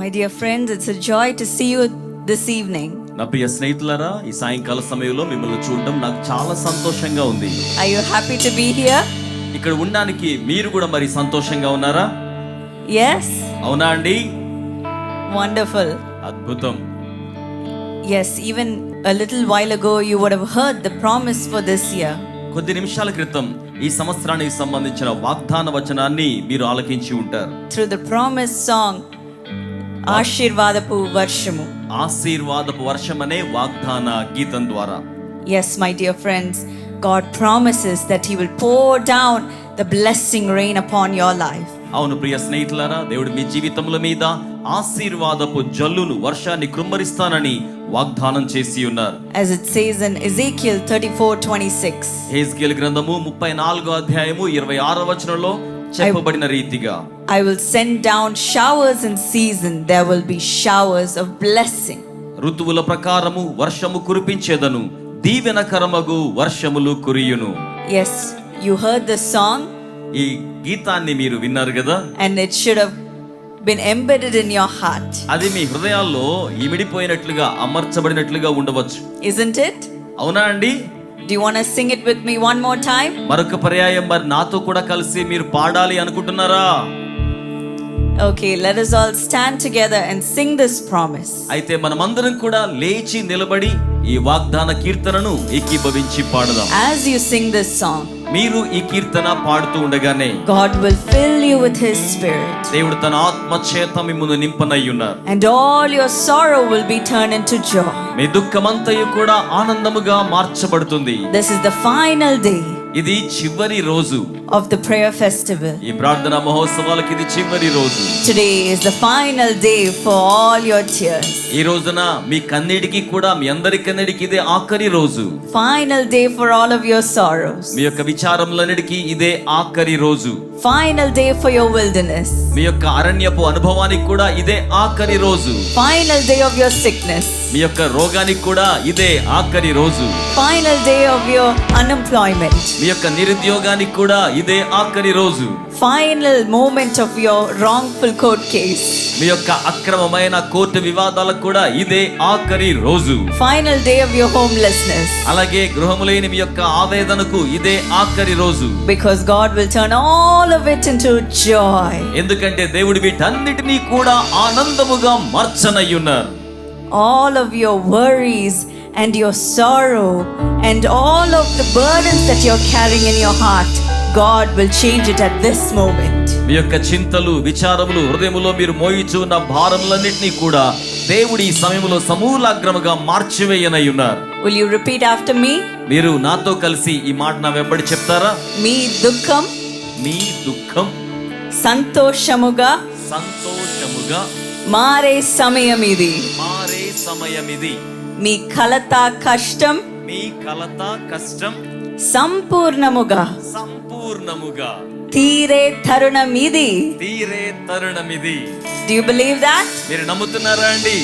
My dear friends, it's a joy to see you this evening. నా ప్రియ స్నేహితులారా, ఈ సాయంకాల సమయంలో మిమ్మల్ని చూడడం నాకు చాలా సంతోషంగా ఉంది. Are you happy to be here? ఇక్కడ ఉండడానికి మీరు కూడా మరి సంతోషంగా ఉన్నారా? Yes. అవునా అండి? Wonderful. అద్భుతం. Yes, even a little while ago you would have heard the promise for this year. కొద్ది నిమిషాల క్రితం ఈ సంవత్సరానికి సంబంధించిన వాగ్దాన వచనాన్ని మీరు ఆలకించి ఉంటారు. Through the promise song ఆశీర్వాదపు వర్షము. ఆశీర్వాదపు వర్షం అనే వాగ్దాన గీతం ద్వారా. Yes, my dear friends, God promises that He will pour down the blessing rain upon your life. అవును ప్రియ స్నేహితులారా, దేవుడు మీ జీవితముల మీద ఆశీర్వాదపు జల్లును వర్షాన్ని కృమ్మరిస్తానని వాగ్దానం చేసి ఉన్నారు. As it says in Ezekiel 34:26. హెజ్కేలు గ్రంథము 34వ అధ్యాయము 26వ వచనంలో చెప్పబడిన రీతిగా I will send down showers in season, there will be showers of blessing. ఋతువుల ప్రకారము వర్షము కురిపించేదను, దీవెనకరమగు వర్షములు కురియును. Yes, you heard the song. ఈ గీతాన్ని మీరు విన్నారు కదా. And it should have been embedded in your heart. అది మీ హృదయాల్లో ఇమిడిపోయినట్లుగా అమర్చబడినట్లుగా ఉండవచ్చు. Isn't it? అవునా అండి? Do you want to sing it with me one more time? మరొక పర్యాయం మరి నాతో కూడా కలిసి మీరు పాడాలి అనుకుంటున్నారా? Okay, let us all stand together and sing this promise. అయితే మనమందరం కూడా లేచి నిలబడి ఈ వాగ్దాన కీర్తనను ఏకీభవించి పాడదాం. As you sing this song, మీరు ఈ కీర్తన పాడుతూ ఉండగానే God will fill you with His Spirit. దేవుడు తన ఆత్మ చేత మిమ్మును నింపనై ఉన్నారు. And all your sorrow will be turned into joy. మీ దుఃఖమంతయు కూడా ఆనందముగా మార్చబడుతుంది. This is the final day ఇది చివరి రోజు of the prayer festival. ఈ ప్రార్థన మహోత్సవాలకు ఇది చివరి రోజు. Today is the final day for all your tears. ఈ రోజున మీ కన్నీటికి కూడా, మీ అందరి కన్నీటికి ఇదే ఆఖరి రోజు. Final day for all of your sorrows. మీ యొక్క విచారములన్నిటికీ ఇదే ఆఖరి రోజు. Final day for your wilderness. మీ యొక్క అరణ్యపు అనుభవానికి కూడా ఇదే ఆఖరి రోజు. Final day of your sickness. మీ యొక్క రోగానికి కూడా ఇదే ఆఖరి రోజు. Final day of your unemployment. మీ యొక్క నిరుద్యోగానికి కూడా ఇదే ఆఖరి రోజు. Final moment of your wrongful court case. మీ యొక్క అక్రమమైన కోర్టు వివాదాలకు కూడా ఇదే ఆఖరి రోజు. Final day of your homelessness. అలాగే గృహములేని మీ యొక్క ఆవేదనకు ఇదే ఆఖరి రోజు. Because God will turn all of it into joy. ఎందుకంటే దేవుడు వీటన్నిటినీ కూడా ఆనందముగా మార్చనయ్యున్నారు. All of your worries and your sorrow and all of the burdens that you're carrying in your heart, God will change it at this moment. మీ యొక్క చింతలు, విచారములు, హృదయములో మీరు మోయిచున్న భారములన్నిటినీ కూడా దేవుడి ఈ సమయంలో సమూలాగ్రముగా మార్చివేయనై ఉన్నారు. Will you repeat after me? మీరు నాతో కలిసి ఈ మాట నా వెంబడి చెప్తారా? మీ దుఃఖం సంతోషముగా మారే సమయం ఇది. మీ కలత కష్టం సంపూర్ణముగా తీరే తరుణం ఇది. Do you believe that? మీరు నమ్ముతున్నారా అండి?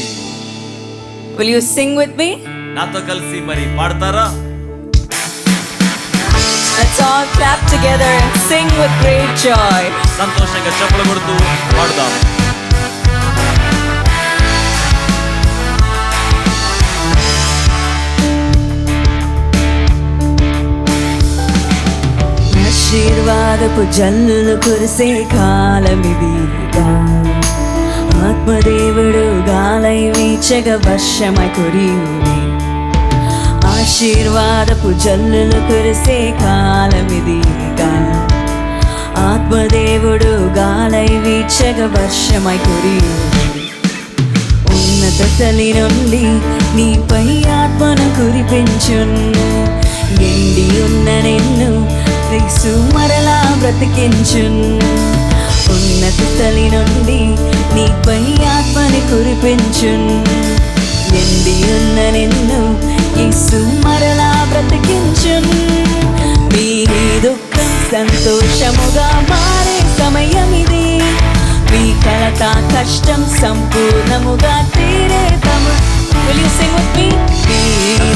Will you sing with me? నాతో కలిసి మరి పాడతారా? Let's all clap together and sing with great joy. సంతోషంగా చప్పట్లు కొడుతూ పాడుదాం. ఆశీర్వాదపు జల్లులు కురిసే కాలమిదిగా, ఆత్మదేవుడు గాలై వీచగ వర్షమై కురియుని. ఆశీర్వాదపు జల్లులు కురిసే కాలమిదిగా, ఆత్మదేవుడు గాలై వీచగ వర్షమై కురియుని. ఉన్నత తల్లి నుండి నీపై ఆత్మను కురిపించును. ఎండి ఉన్న నిన్ను క్రీస్తు మరలా బ్రతికించును. ఉన్నత తల్లి నుండి నీపై ఆత్మని కురిపించును. ఎండి ఉన్న నిన్ను యేసు మరలా బ్రతికించును. మీ దుఃఖం సంతోషముగా మారే సమయం ఇది. మీ కలత కష్టం సంపూర్ణముగా తీరే Will you sing with me? మీ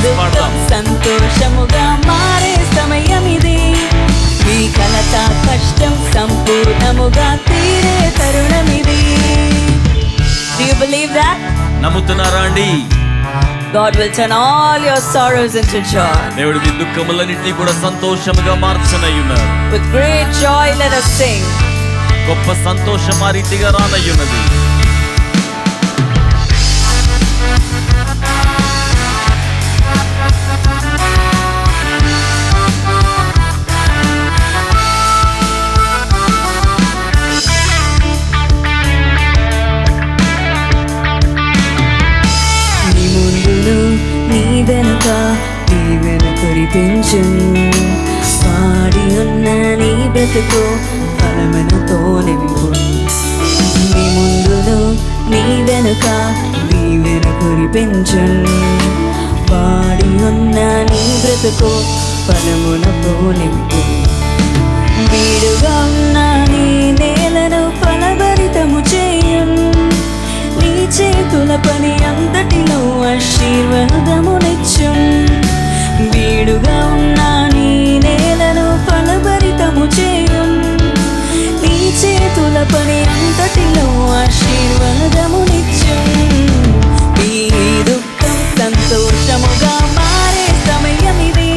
దుఃఖం సంతోషముగా మారే సమయం ఇది. మీ కలత కష్టం సంపూర్ణముగా తీరే తరుణమిది. Do you believe that? నమ్ముతున్నారా అండి? God will turn all your sorrows into joy. దేవుడు మీ దుఃఖములన్నింటినీ కూడా సంతోషముగా మార్చనయ్యున్నారు. With great joy let us sing. గొప్ప సంతోషం ఆ రీతిగా రానయ్యున్నది. నీ ముందును నీ వెనుక దీవెన కురిపించు. పాడి ఉన్న నీ బ్రతుకు ఫలములతో నింపు. నీ ముందును నీ వెనుక దీవెన కురిపించు. పాడి ఉన్న నీ బ్రతుకు ఫలములతో నింపు. వీడుగా ఉన్న నీ నేలను ఫలభరితము చేయున్. నీ చేతుల పని అంతటిలో ఆశీర్వాదమునిచ్చున్. వీడుగా ఉన్న నీ నేలను ఫలభరితము చేయున్. నీ చేతుల పని అంతటిలో ఆశీర్వాదమునిచ్చున్. ఈ దుఃఖం సంతోషముగా మారే సమయమిది.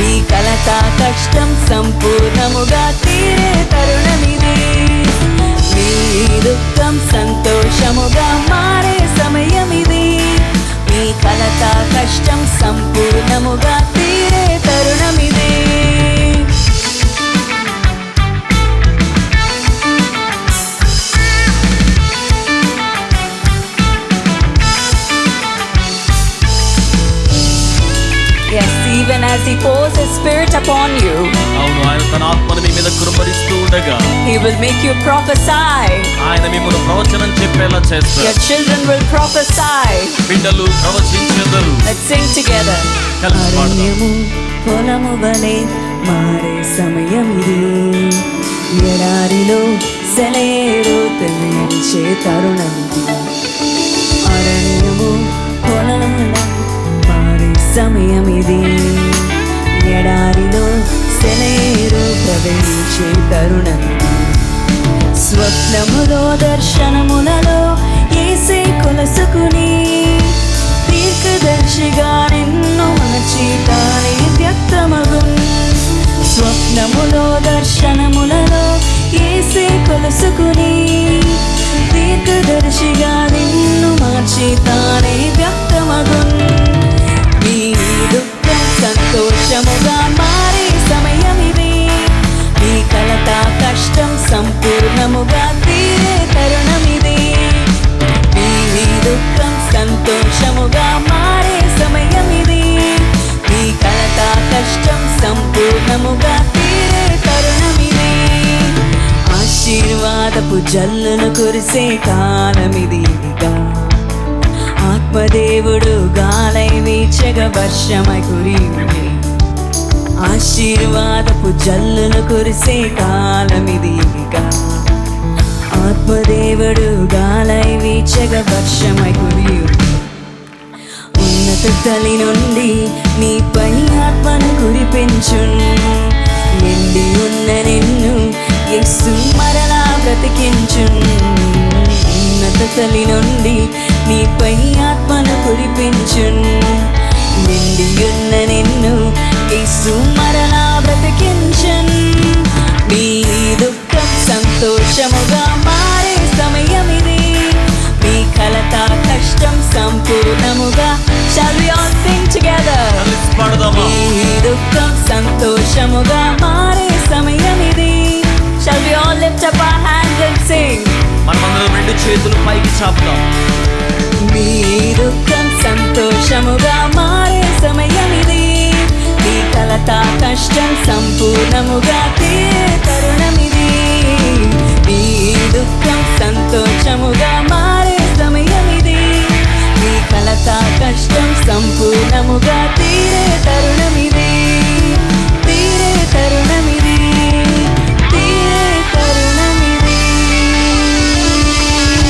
ఈ కలత కష్టం సంపూర్ణముగా తీరే తరుణమిది. ఈ దుఃఖం సంతోషముగా మారే సమయమిది. ఈ కలత కష్టం సంపూర్ణముగా తీరే తరుణమిది. Yes, even as he pours his spirit upon you, అవును, ఆయన తన ఆత్మను మీ మీద కుమ్మరిస్తూ ఉండగా he will make you prophesy. ఆయన మిమ్మల్ని ప్రవచనం చెప్పేలా Your చేస్తారు. children will prophesy. బిడ్డలు ప్రవచించెదరు. Let's sing together. కలిసి పాడదాం. అరణ్యము పొలము వలె మారే సమయమిది. ఎడారిలో సెలయేరు తెలియించే తరుణమిది. అరణ్యము పొలము వలె మారే సమయమిది. ఎడారిలో సెలయేరు ప్రవహించే తరుణమిది. స్వప్నములో దర్శనములలో యేసే కొలసుకుని దీర్ఘదర్శిగా నిన్ను మలచి తానే వ్యక్తమగున్. స్వప్నములో దర్శనములలో యేసే కొలసుకుని దీర్ఘదర్శిగా నిన్ను మార్చి తానే వ్యక్తమగున్. ఈ దుఃఖం సంతోషముగా మారే సమయమిది. ఈ కలత కష్టం సంపూర్ణముగా తీరే తరుణమిది. ఈ దుఃఖం సంతోషముగా మారే సమయమిది. ఈ కలత కష్టం సంపూర్ణముగా తీరే తరుణమిది. ఆశీర్వాదపు జల్లును కురిసే కాలమిదిగా. ఆత్మదేవుడు గాలై వీచగ వర్షమై కురియునే. ఆశీర్వాదపు జల్లును కురిసే కాలమిదిగా. ఆత్మదేవుడు గాలై వీచగ వర్షమై కురియునే. ఉన్నత తలి నుండి నీపై ఆత్మను కురిపించున్. నిండి ఉన్న నిన్ను యేసు మరలా బ్రతికించున్. ఉన్నత తలి నుండి నీపై ఆత్మను కురిపించున్. నిండి ఉన్న నిన్ను యేసు మరలా బ్రతికించున్. మీ దుఃఖం సంతోషముగా మారే సమయమిది. మీ కలత కష్టం సంపూర్ణముగా. Shall we all sing together? కలిసి పాడదామా? మీ దుఃఖం సంతోషముగా మారే సమయమిది. Shall we all lift up our hands and sing? మనమందరం రెండు చేతులు పైకి చాపుదాం. మీ దుఃఖం సంతోషముగా మారే సమయమిది. మీ కలత కష్టం సంపూర్ణముగా తీరే తరుణమిది. మీ దుఃఖం సంతోషముగా మారే సమయమిది. మీ కలత కష్టం సంపూర్ణముగా తీరే తరుణమిది. తీరే తరుణమిది. తీరే తరుణమిది.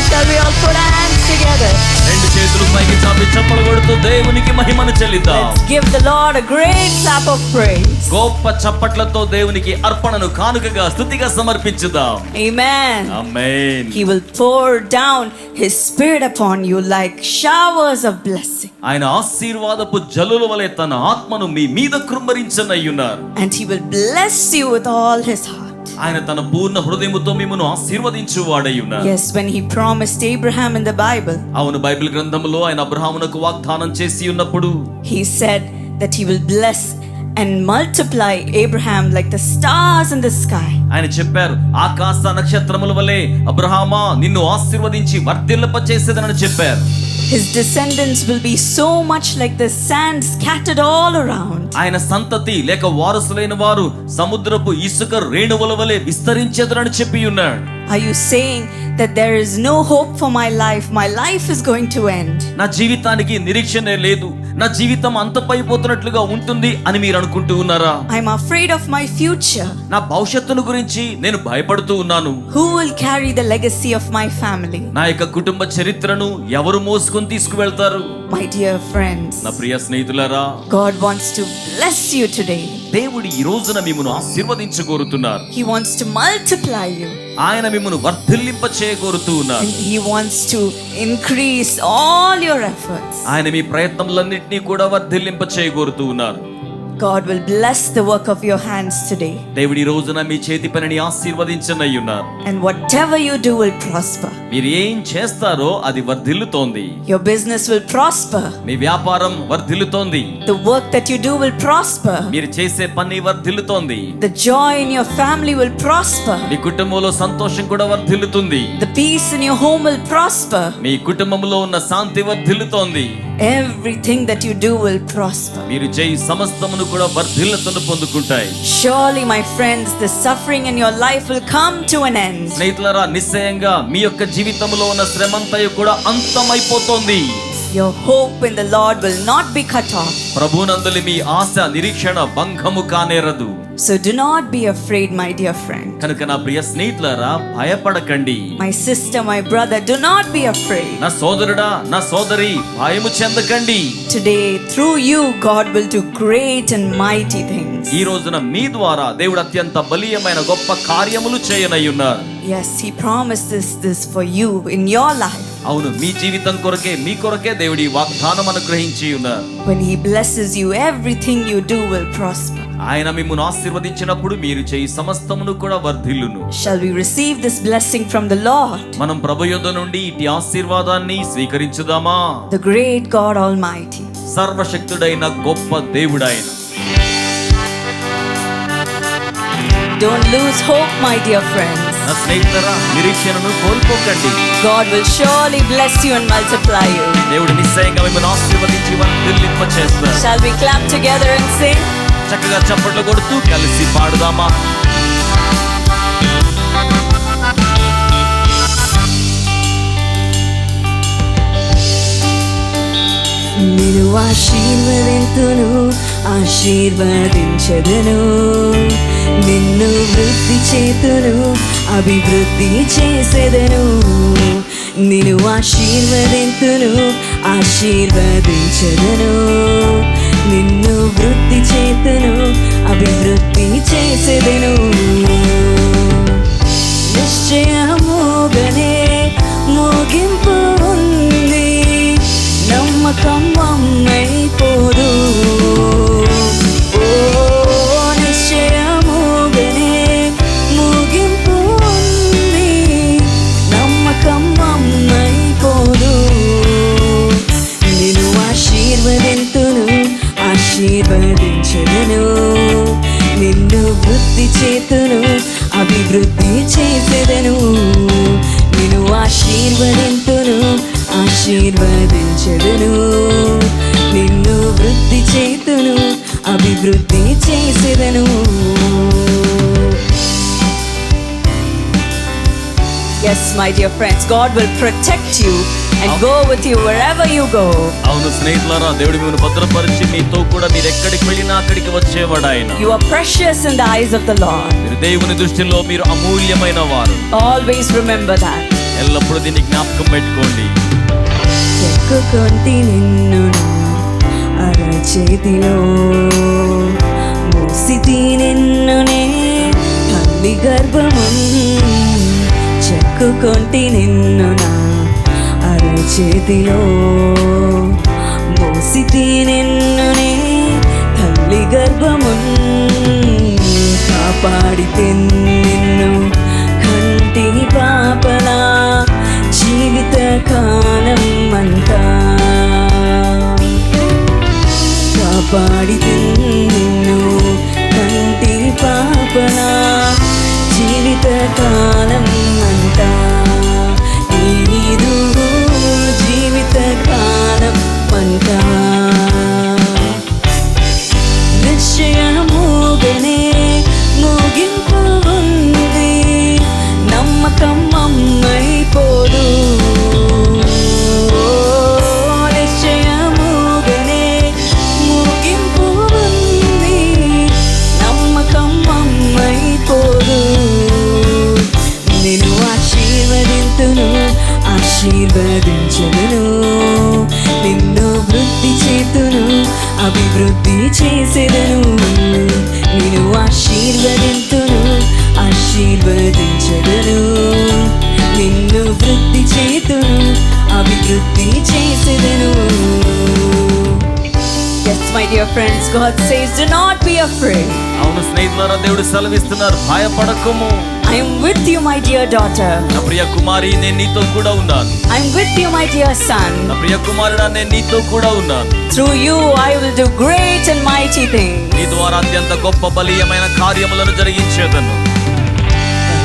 Shall we all put our hands together? రెండు చేతులు పైకి చాపి చప్పలు కొడుతూ దేవునికి మహిమను చెల్లిద్దాం. Let's give the Lord a great clap of praise. గొప్ప చప్పట్లతో దేవునికి అర్పణను కానుకగా స్తుతిగా సమర్పించుదాం. Amen. Amen. He will pour down His spirit upon you like showers of blessing. ఆయన ఆశీర్వాదపు జల్లుల వలె తన ఆత్మను మీ మీద కృమ్మరించనయ్యున్నారు. And he will bless you with all his heart. ఆయన తన పూర్ణ హృదయముతో మిమ్మును ఆశీర్వదించువాడయ్యున్నారు. Yes, when he promised Abraham in the Bible. అవును, బైబిల్ గ్రంథములో ఆయన అబ్రహామునకు వాగ్దానం చేసి ఉన్నప్పుడు He said that he will bless and multiply Abraham like the stars in the sky. ఆయన చెప్పారు, ఆకాశ నక్షత్రముల వలె అబ్రహామా నిన్ను ఆశీర్వదించి వర్ధిల్లప చేసేదనని చెప్పారు. His descendants will be so much like the sand scattered all around. ఆయన సంతతి లేక వారసులైన వారు సముద్రపు ఇసుక రేణువుల వలె విస్తరించెదరని చెప్పి ఉన్నాడు. Are you saying that there is no hope for my life? My life is going to end. నా జీవితానికి నిరీక్షణ లేదు, నా జీవితం అంతమైపోతున్నట్లుగా ఉంటుంది అని మీరు అనుకుంటూ ఉన్నారా? I'm afraid of my future. నా భవిష్యత్తును గురించి నేను భయపడుతూ ఉన్నాను. Who will carry the legacy of my family? నా యొక్క కుటుంబ చరిత్రను ఎవరు మోసుకొని తీసుకువెళ్తారు? My dear friends, నా ప్రియ స్నేహితులారా, God wants to bless you today. దేవుడు ఈ రోజున మిమ్మును ఆశీర్వదించగోరుతున్నారు. He wants to multiply you. ఆయన మిమ్మును వర్ధిల్లింప చేయగోరుతూ ఉన్నారు. And he wants to increase all your efforts. ఆయన మీ ప్రయత్నములన్నింటినీ కూడా వర్ధిల్లింప చేయగోరుతూ ఉన్నారు. God will bless the work of your hands today. దేవుడి రోజున మీ చేతి పనిని ఆశీర్వదించనయ్యున్నారు. And whatever you do will prosper. మీరు ఏం చేస్తారో అది వర్ధిల్లుతోంది. Your business will prosper. మీ వ్యాపారం వర్ధిల్లుతోంది. The work that you do will prosper. మీరు చేసే పని వర్ధిల్లుతోంది. The joy in your family will prosper. మీ కుటుంబంలో సంతోషం కూడా వర్ధిల్లుతుంది. The peace in your home will prosper. మీ కుటుంబంలో ఉన్న శాంతి వర్ధిల్లుతోంది. Everything that you do will prosper. మీరు చేయి సమస్తమును కూడా వర్ధిల్లతను పొందుకుంటాయి. Surely, my friends, the suffering in your life will come to an end. స్నేహితులారా, నిశ్చయంగా మీ యొక్క జీవితంలో ఉన్న శ్రమంతయు కూడా అంతమైపోతోంది. Your hope in the Lord will not be cut off. ప్రభునందలి మీ ఆశ నిరీక్షణ భంగము కానేరదు. So do not be afraid, my dear friend. కనుక నా ప్రియ స్నేహితులారా, భయపడకండి. My sister, my brother, do not be afraid. నా సోదరుడా, నా సోదరి, భయము చెందకండి. Today, through you, God will do great and mighty things. ఈ రోజున మీ ద్వారా దేవుడు అత్యంత బలీయమైన గొప్ప కార్యములు చేయనయ్యున్నారు. Yes, he promises this for you in your life. అవును, మీ జీవితం కొరకే, మీ కొరకే దేవుడి వాగ్దానం అనుగ్రహించి ఉన్నారు. When he blesses you, everything you do will prosper. ఆయన మిమ్మును ఆశీర్వదించినప్పుడు మీరు చేయి సమస్తమును కూడా వర్ధిల్లును. Shall we receive this blessing from the Lord? మనం ప్రభు యొద్ద నుండి ఇటు ఆశీర్వాదాన్ని స్వీకరించుదామా? The great God Almighty. సర్వశక్తుడైన గొప్ప దేవుడైన. Don't lose hope, my dear friends. నా స్నేహితులారా, నిరీక్షణను కోల్పోకండి. God will surely bless you and multiply you. దేవుడు నిశ్చయంగా మిమ్మల్ని ఆశీర్వదించి వర్ధిల్లింప చేస్తారు. Shall we clap together and sing? చక్కగా చప్పట్లు కొడుతూ కలిసి పాడుదామా? నిన్ను ఆశీర్వదింతును, ఆశీర్వదించదను. నిన్ను వృద్ధి చేతును, అభివృద్ధి చేసేదను. నిన్ను ఆశీర్వదింతును, ఆశీర్వదించదను. నిన్ను వృద్ధి చేతును, అభివృద్ధి చేసేదను. నిశ్చయముగానే ముగింపు ఉంది, నమ్మకం అమ్మైపోదు. ఓ నిశ్చయముగానే ముగింపు ఉంది, నమ్మకం అమ్మైపోదు. నిన్ను ఆశీర్వదింతును, ఆశీర్వదించదను. నిన్ను వృద్ధి చేతును, అభివృద్ధి చేసేదను. నిన్ను ఆశీర్వదింతును, ఆశీర్వదించదను. నిన్ను వృద్ధి చేతును, అభివృద్ధి చేసేదను. Yes, my dear friends, God will protect you and go with you wherever you go. అవును స్నేహితులారా, దేవుడు మిమ్మల్ని భద్రపరిచి మీతో కూడా మీరు ఎక్కడికి వెళ్ళినా అక్కడికి వచ్చేవాడు ఆయన. You are precious in the eyes of the Lord. మీరు దేవుని దృష్టిలో మీరు అమూల్యమైన వారు. Always remember that. ఎల్లప్పుడూ దీన్ని జ్ఞాపకం పెట్టుకోండి. చెక్కుకొంటి నిన్ను అరచేతిలో, మోసితి నిన్నునే తల్లి గర్భము. చెక్కుకొంటి నిన్ను చేతిలో మోసితి నిన్నునే తల్లి గర్భమున్ కాపాడితే నిన్ను కంటిని పాపలా జీవిత కాలం అంతా కాపాడితే నిన్ను కంటిని పాపలా జీవిత కాలం అంతా నీదు జీవిత కాలం అంతా నిశ్చయముగానే ముగింపు ఉంది నమ్మకం అమ్మైపోదు నిశ్చయముగానే ముగింపు ఉంది నమ్మకం అమ్మైపోదు నేను ఆశీర్వదింతును ఆశీర్వదించదును నిన్ను వృద్ధి చేతును అభివృద్ధి చేసేదను నేను ఆశీర్వదింతును ఆశీర్వదించదును నిన్ను వృద్ధి చేతును అభివృద్ధి చేసేదను. Yes, my dear friends, God says, do not be afraid. అవును స్నేహితులారా, దేవుడు సెలవిస్తున్నారు, భయపడకుము. I am with you, my dear daughter. నా ప్రియ కుమారి, నేను నీతో కూడా ఉన్నాను. I am with you, my dear son. నా ప్రియ కుమారుడా, నేను నీతో కూడా ఉన్నాను. Through you I will do great and mighty things. నీ ద్వారా అత్యంత గొప్ప బలీయమైన కార్యములను జరిగించేదను.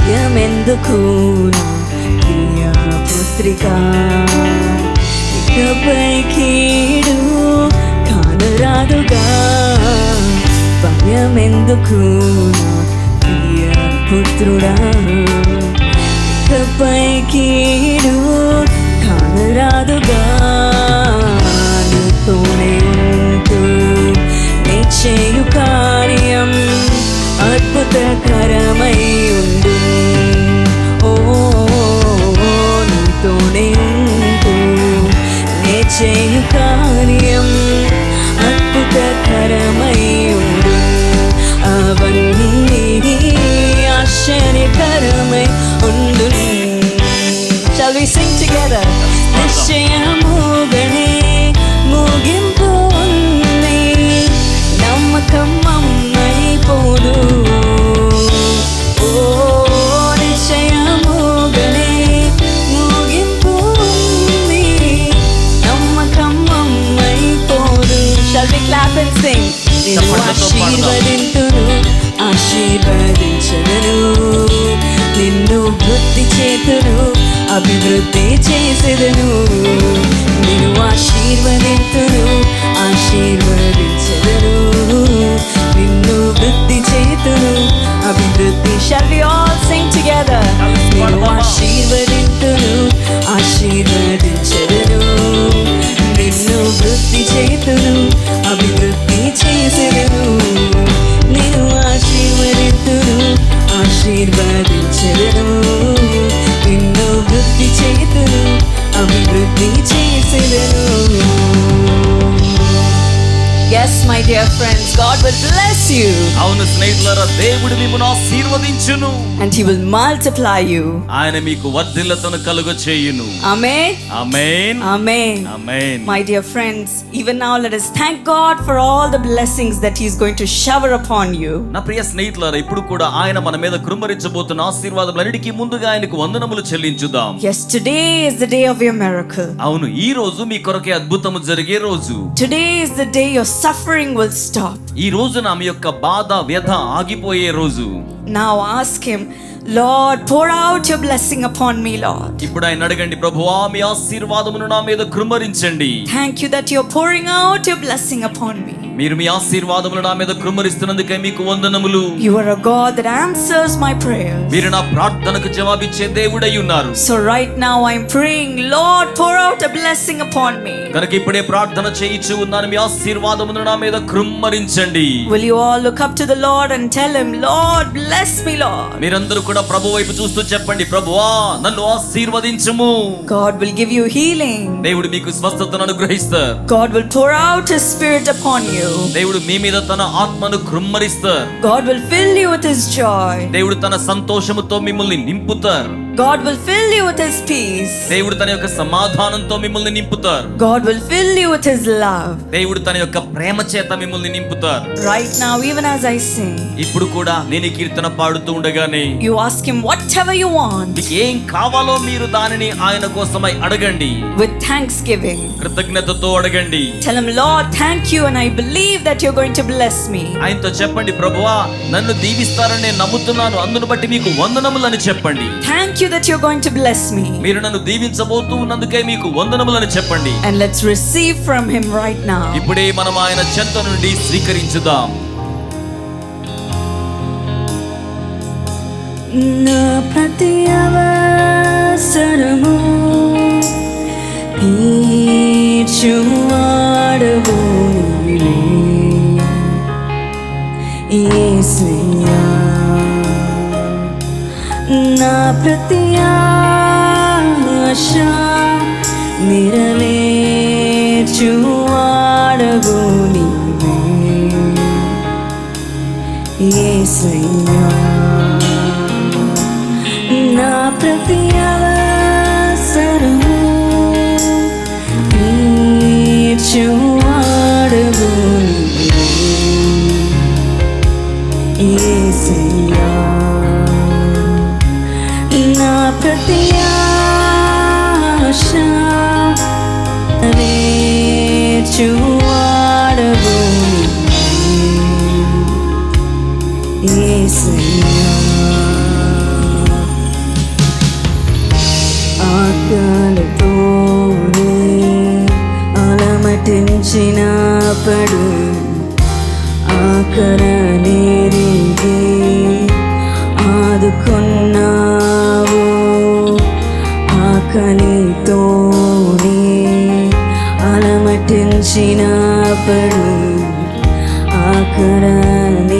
భయమెందుకు నా ప్రియ పుత్రిక, ఇకపై కీడు కానరాదుగా. భయమెందుకు నా ప్రియ పుత్రుడా, ఇకపై కీడు కానరాదుగా. నీతోనే ఉంటూ నీ చేయు కార్యం అద్భుతకరమై ఉండు. ఓ నీతోనే ఉంటూ నే చేయు కార్యం అద్భుతకరమై ఉండు. అవన్నీ ఆశ్చర్యకరమై ఉండు. Shall we sing together? నిశ్చయముగానే ముగింపు ఉంది నమ్మకం అమ్మైపోదు. ఓ నిశ్చయముగానే ముగింపు ఉంది నమ్మకం అమ్మైపోదు. Shall we clap and sing? నిన్ను ఆశీర్వదింతును ఆశీర్వదించదను నిన్ను వృద్ధి చేతును అభివృద్ధి చేసేదను. నిన్ను ఆశీర్వదింతును ఆశీర్వదించదను నిన్ను వృద్ధి చేతును అభివృద్ధి. Shall we all sing together? నిన్ను ఆశీర్వదింతును ఆశీర్వదించదను నిన్ను వృద్ధి చేతును అభివృద్ధి చేసేదను. నిన్ను ఆశీర్వదింతును ఆశీర్వదించదను నిన్ను వృద్ధి చేతును అభివృద్ధి చేసేదను. Yes, my dear friends, God will bless you. అవును స్నేహితులారా, దేవుడు మిమ్మును ఆశీర్వదించును. And he will multiply you. ఆయన మీకు వర్ధిల్లతను కలుగచేయును. Amen. Amen. Amen. Amen. My dear friends, even now let us thank God for all the blessings that he is going to shower upon you. నా ప్రియ స్నేహితులారా, ఇప్పుడు కూడా ఆయన మన మీద కృమ్మరించబోతున్న ఆశీర్వాదములన్నిటికీ ముందుగా ఆయనకు వందనములు చెల్లించుదాం. Yes, today is the day of your miracle. అవును, ఈ రోజు మీ కొరకే అద్భుతము జరిగే రోజు. Today is the day your suffering will stop. ఈ రోజున మీ యొక్క బాధ వ్యధ ఆగిపోయే రోజు. Now ask him, Lord, pour out your blessing upon me, Lord. ఇప్పుడు ఆయన అడగండి, ప్రభువా మీ ఆశీర్వాదమును నా మీద కృమ్మరించండి. Thank you that you're pouring out your blessing upon me. మీరు మీ ఆశీర్వాదములు నా మీద కృమ్మరిస్తున్నందుకే మీకు వందనములు. You are a God that answers my prayers. మీరు నా ప్రార్థనకు జవాబిచ్చే దేవుడై ఉన్నారు. So right now I'm praying, Lord, pour out a blessing upon me. కనుక ఇప్పుడే ప్రార్థన చేయించు ఉన్నాను, మీ ఆశీర్వాదమును నా మీద కృమ్మరించండి. Will you all look up to the Lord and tell him, Lord, bless me, Lord. మీరందరూ కూడా ప్రభు వైపు చూస్తూ చెప్పండి, ప్రభువా నన్ను ఆశీర్వదించుము. God will give you healing. దేవుడు మీకు స్వస్థతను అనుగ్రహిస్తారు. God will pour out his spirit upon you. దేవుడు మీ మీద తన ఆత్మను కృమ్మరిస్తారు. God will fill you with his joy. దేవుడు తన సంతోషముతో మిమ్మల్ని నింపుతారు. God will fill you with His peace. దేవుడు తన యొక్క సమాధానంతో మిమ్మల్ని నింపుతారు. God will fill you with His love. దేవుడు తన యొక్క ప్రేమ చేత మిమ్మల్ని నింపుతారు. Right now, even as I sing, ఇప్పుడు కూడా నేను ఈ కీర్తన పాడుతూ ఉండగానే you ask Him whatever you want మీకు ఏం కావాలో మీరు దానిని ఆయన కోసమై అడగండి. with thanksgiving. కృతజ్ఞతతో అడగండి. Tell Him, Lord, thank you, and I believe that you're going to bless me. ఆయనతో చెప్పండి, ప్రభువా నన్ను దీవిస్తారని నేను నమ్ముతున్నాను, అందును బట్టి మీకు వందనములని చెప్పండి. Thank you that you're going to bless me. మీరు నన్ను దీవించబోతూ ఉన్నందుకే మీకు వందనములని చెప్పండి. And let's receive from Him right now. ఇప్పుడే మనం ఆయన చెంత నుండి స్వీకరించుదాం. నా ప్రతి అవసరము తీర్చువాడవు నీవే యేసయ్యా. నా ప్రతి ఆశ నెరవేర్చువాడవు నీవే యేసయ్యా. నా ప్రతి అవసరము తీర్చువాడవు నీవే యేసయ్యా. నా ప్రతి ఆశ నెరవేర్చువాడవు నీవే యేసయ్యా. ఆకలితోనే అలమటించినప్పుడు ఆకరనేరిగి ఆదుకున్నావు. ఆకలితోనే అలమటించినప్పుడు ఆకరనేరిగి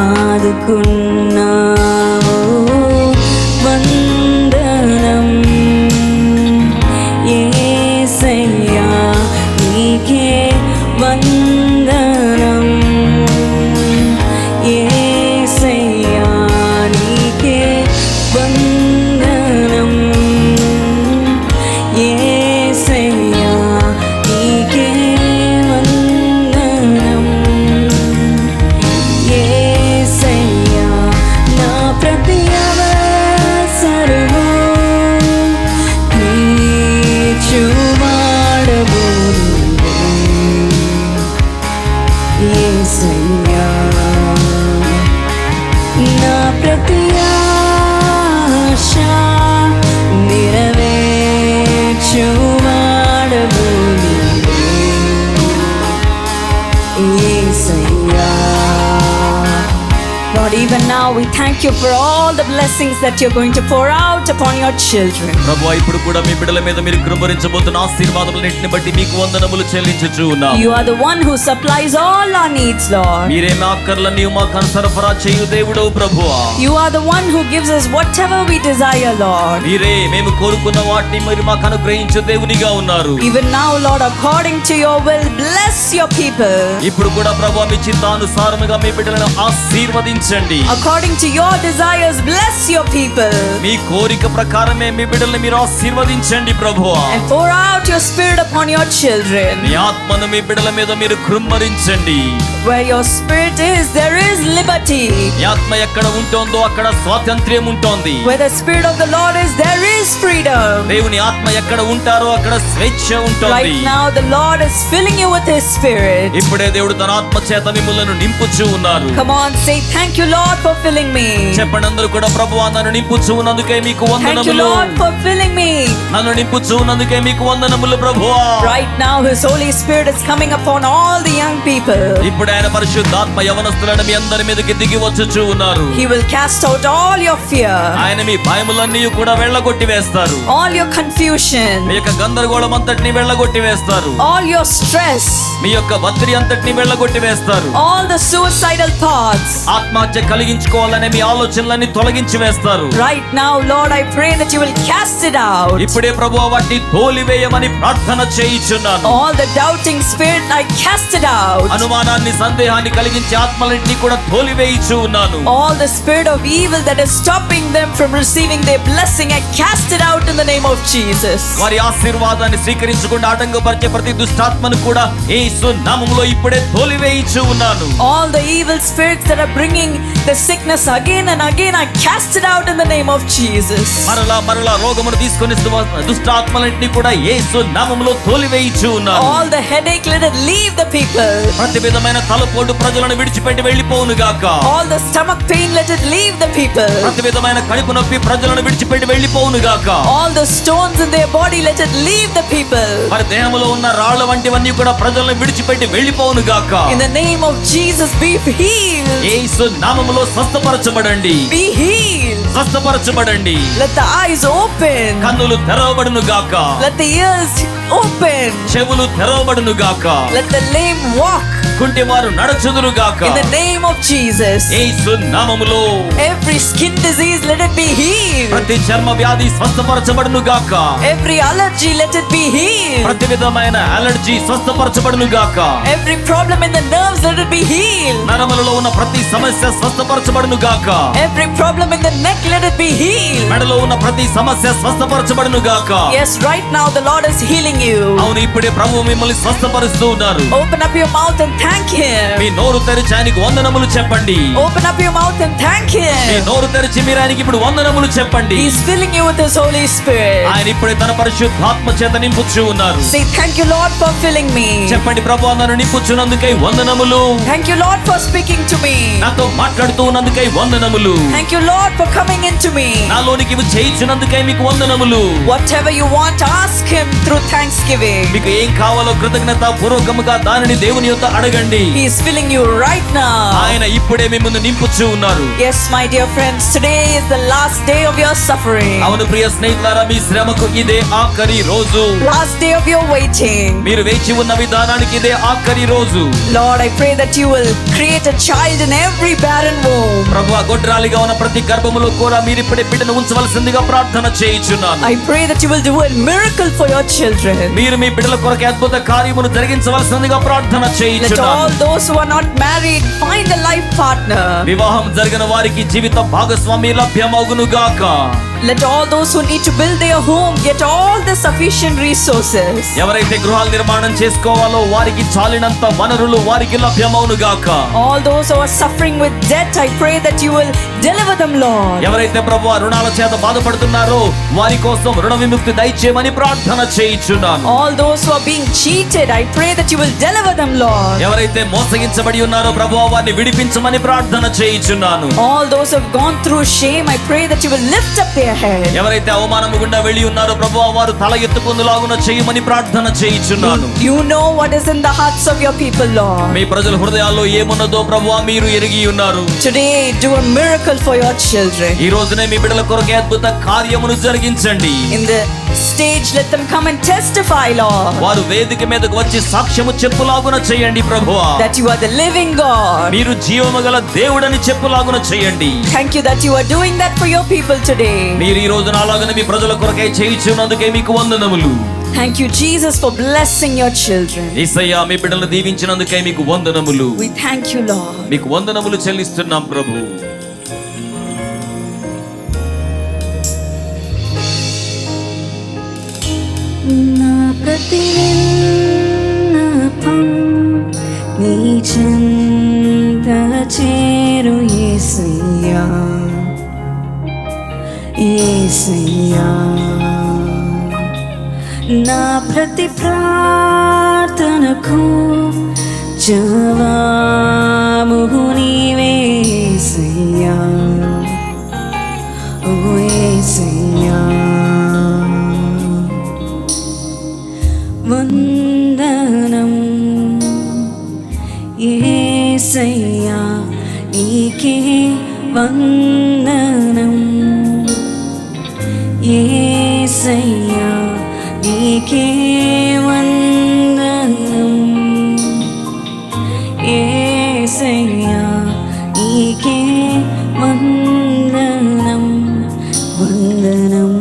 ఆదుకున్నావు. వందనం యేసయ్యా, నీకే వందనం యేసయ్యా, నీకే వందనం యేసయ్యా, నీకే వందనం యేసయ్యా. నా ప్రతి అవసరము తీర్చువాడవు నీవే యేసయ్యా. నా ప్రతి ఆశ నెరవేర్చువాడవు నీవే యేసయ్యా. Lord, even now we thank you for all the blessings that you're going to pour out upon your children. ప్రభువా ఇప్పుడు కూడా మీ బిడ్డల మీద మీరు కృపరించబోతున్న ఆశీర్వాదములన్నిటిని బట్టి మీకు వందనములు చెల్లించుచు ఉన్నాం. You are the one who supplies all our needs, Lord. మీరే మా అక్కర్లన్నీ మాకు సరఫరా చేయు దేవుడవు ప్రభువా. You are the one who gives us whatever we desire, Lord. మీరే మేము కోరుకున్న వాటిని మీరు మాకు అనుగ్రహించే దేవునిగా ఉన్నారు. Even now, Lord, according to your will, bless your people. ఇప్పుడు కూడా ప్రభువా మీ చిత్తానుసారముగా మీ బిడ్డలను ఆశీర్వదించండి. According to your desires, bless your people. మీ కోరిక ప్రకారమే మీ బిడ్డల్ని మీరు ఆశీర్వదించండి ప్రభువా. And pour out your spirit upon your children. మీ ఆత్మను మీ బిడ్డల మీద మీరు కృమ్మరించండి. Where your spirit is, there is liberty. మీ ఆత్మ ఎక్కడ ఉంటోందో అక్కడ స్వాతంత్ర్యం ఉంటోంది. Where the spirit of the Lord is, there is freedom. దేవుని ఆత్మ ఎక్కడ ఉంటారో అక్కడ స్వేచ్ఛ ఉంటుంది. Right now the Lord is filling you with His spirit. ఇప్పుడే దేవుడు తన ఆత్మ చేత మిమ్మల్ని నింపుచూ ఉన్నారు. Come on, say thank you, Lord, for filling me. చెప్పండి అందరూ కూడా, ప్రభువా నన్ను నింపుచూ ఉన్నందుకే మీకు Thank you, వందనములు. Lord, for filling me. నన్ను నింపుచూ ఉన్నందుకే మీకు వందనములు ప్రభువా. Right now His Holy Spirit is coming upon all the young people. ఇప్పుడు ఆయన పరిశుద్ధాత్మ యవనస్తులను మీ అందరి మీదకి దిగి వచ్చుచూ ఉన్నారు. He will cast out all your fear, ఆయన మీ భయములన్నీ కూడా వెళ్ళగొట్టి వేస్తారు. all your confusion, మీ యొక్క గందరగోళం అంతటిని వెళ్ళగొట్టి వేస్తారు. all your stress, మీ యొక్క ఒత్తిడి అంతటిని వెళ్ళగొట్టి వేస్తారు. all the suicidal thoughts. ఆత్మహత్య కలిగించుకోవాలనే మీ ఆలోచనలన్నీ తొలగించి వేస్తారు. Right now, Lord, I pray that you will cast it out. ఇప్పుడే ఇప్పుడే ప్రభువా వాటిని తోలివేయమని ప్రార్థన చేయుచున్నాను. All the doubting spirit, I cast it out. అనుమానాన్ని సందేహాన్ని కలిగించే ఆత్మలన్నిటిని కూడా తోలివేయుచు ఉన్నాను. All the spirit of evil that is stopping them from receiving their blessing, I cast it out in the name of Jesus. వారి ఆశీర్వాదాన్ని స్వీకరించకుండా ఆటంకపరిచే ప్రతి దుష్టాత్మను కూడా యేసు నామములో ఇప్పుడే తోలివేయుచు ఉన్నాను. All the evil spirits that are bringing the sickness again and again, I cast it out in the name of Jesus. మరలా రోగమును తీసుకొని దుష్టాత్మలన్నిటిని కూడా యేసు నామములో తోలివేయుచు ఉన్నాను. All the headache, let it leave the people. ప్రతి విధమైన తలపోటు ప్రజలను విడిచిపెట్టి వెళ్ళిపోవును గాక. All the stomach pain, let it leave the people. ప్రతి విధమైన కడుపు నొప్పి ప్రజలను విడిచిపెట్టి వెళ్ళిపోవును గాక. All the stones in their body, let it leave the people. వారి దేహములో ఉన్న రాళ్ళ వంటివన్నీ కూడా ప్రజలను విడిచిపెట్టి వెళ్ళిపోవును గాక. In the name of Jesus, be healed. యేసు నామములో స్వస్థపరచబడండి. Be healed. స్వస్థపరచబడండి. Let the eyes open. కన్నులు తెరవబడును గాక. Let the ears open. చెవులు తెరవబడును గాక. Let the lame walk. కుంటివారు నడచుదురు గాక. In the name of Jesus. యేసు నామములో Every skin disease, let it be healed. ప్రతి చర్మ వ్యాధి స్వస్థపరచబడును గాక. Every allergy, let it be healed. ప్రతి విధమైన అలర్జీ స్వస్థపరచబడును గాక. Every problem in the nerves, let it be healed. నరములలో ఉన్న ప్రతి సమస్య స్వస్థపరచబడును గాక. Every problem in the neck, let it be healed. మెడలో ఉన్న ప్రతి సమస్య స్వస్థపరచబడును గాక. Yes, right now the Lord is healing you. అవును, ఇప్పుడే ప్రభువు మిమ్మల్ని స్వస్థపరుస్తూ ఉన్నారు. Open up your mouth and thank Him. మీ నోరు తెరిచి ఆయనకు వందనములు చెప్పండి. Open up your mouth and thank me Him. నోరు తెరిచి మీరు ఆయనకి ఇప్పుడు వందనములు చెప్పండి. He's filling you with His Holy Spirit. ఆయన ఇప్పుడే తన పరిశుద్ధాత్మ చేత నింపుచూ ఉన్నారు. Say, thank you, Lord, for filling me. చెప్పండి, ప్రభువా నన్ను నింపుచున్నందుకై వందనములు. Thank you, Lord, for speaking to me. నాతో మాట్లాడుతూ ఉన్నందుకై వందనములు. Thank you, Lord, for coming into me. నాలోనికి ఇవి చేయించున్నందుకై మీకు వందనములు. Whatever you want, ask Him through thanksgiving. మీకు ఏం కావాలో కృతజ్ఞత పూర్వకముగా దానిని దేవుని యొద్ద అడగండి. He is filling you right now. ఆయన ఇప్పుడే మిమ్మల్ని నింపుచూ ఉన్నారు. Yes, my dear friends, today is the last day of your suffering. అవును ప్రియ స్నేహితులారా, మీ శ్రమకు ఇదే ఆఖరి రోజు. Last day of your waiting. మీరు వేచి ఉన్న విధానానికి ఇదే ఆఖరి రోజు. Lord, I pray that you will create a child in every barren womb. ప్రభువా, గొడ్రాలిగా ఉన్న ప్రతి గర్భములో కూడా మీరు ఇప్పుడే బిడ్డను ఉంచవలసిందిగా ప్రార్థన చేయుచున్నాను. I pray that you will do a miracle for your children. మీరు మీ బిడ్డల కొరకు అద్భుత కార్యమును జరిగించవలసిందిగా ప్రార్థన Let చేయుచున్నాను. all those who are not married find a life partner. వివాహం జరిగిన వారికి జీవిత భాగస్వామి లభ్యమగును గాక. Let all those who need to build their home get all the sufficient resources. ఎవరైతే గృహాల నిర్మాణం చేసుకోవాలో వారికి చాలినంత వనరులు వారికి లభ్యమవును గాక. All those who are suffering with debt, I pray that you will deliver them, Lord. ఎవరైతే ప్రభువా రుణాల చేత బాధపడుతున్నారో వారి కోసం రుణ విముక్తి దయచేయమని ప్రార్థన చేయుచున్నాను. All those who are being cheated, I pray that you will deliver them, Lord. ఎవరైతే మోసగించబడి ఉన్నారో ప్రభువా వారిని విడిపించమని ప్రార్థన చేయుచున్నాను. All those who have gone through shame, I pray that you will lift up their head. ఎవరైతే అవమానము గుండా వెళ్ళి ఉన్నారో ప్రభువా వారు తల ఎత్తుకొందులాగున చేయమని ప్రార్థన చేయుచున్నాను. You know what is in the hearts of your people, Lord. మీ ప్రజల హృదయాల్లో ఏమున్నదో ప్రభువా మీరు ఎరిగి ఉన్నారు. Today, do a miracle for your children. ఈ రోజునే మీ బిడ్డల కొరకు అద్భుత కార్యమును జరిగించండి. In the stage, let them come and testify, Lord, వారు వేదిక మీదకు వచ్చి సాక్ష్యము చెప్పులాగున చేయండి ప్రభువా. that you are the living God. మీరు జీవము గల దేవుడని చెప్పులాగున చేయండి. Thank you that you are doing that for your people today. మీరు ఈ రోజున అలాగనే మీ ప్రజల కొరకై చేయుచున్నందుకే మీకు వందనములు. Thank you, Jesus, for blessing your children. యేసయ్యా, మీ బిడ్డలను దీవించినందుకే మీకు వందనములు. We thank you, Lord. మీకు వందనములు చెల్లిస్తున్నాం ప్రభు. నా ప్రతి విన్నపం నీ చెంత చేరు యేసయ్యా, యేసయ్యా. నా ప్రతి ప్రార్థనకు జవాబు నీవే యేసయ్యా, ఓ యేసయ్యా. వందనం యేసయ్యా, నీకే వందనం యేసయ్యా, నీకే వందనం యేసయ్యా, నీకే వందనం వందనం.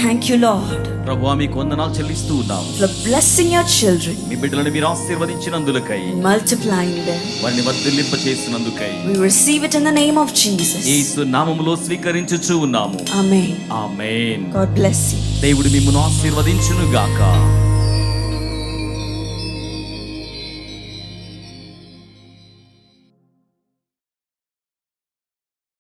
thank you, Lord, ప్రభువా మీకు వందనాలు చెల్లిస్తూ ఉన్నాము. for blessing your children, మీ బిడ్డలను మీరు ఆశీర్వదించినందులకై, multiplying them. వారిని వర్ధిల్లింప చేసినందుకై We receive it in the name of Jesus. యేసు నామములో స్వీకరించుచు ఉన్నాము. Amen. Amen. God bless you. దేవుడు మిమ్మును ఆశీర్వదించును గాక.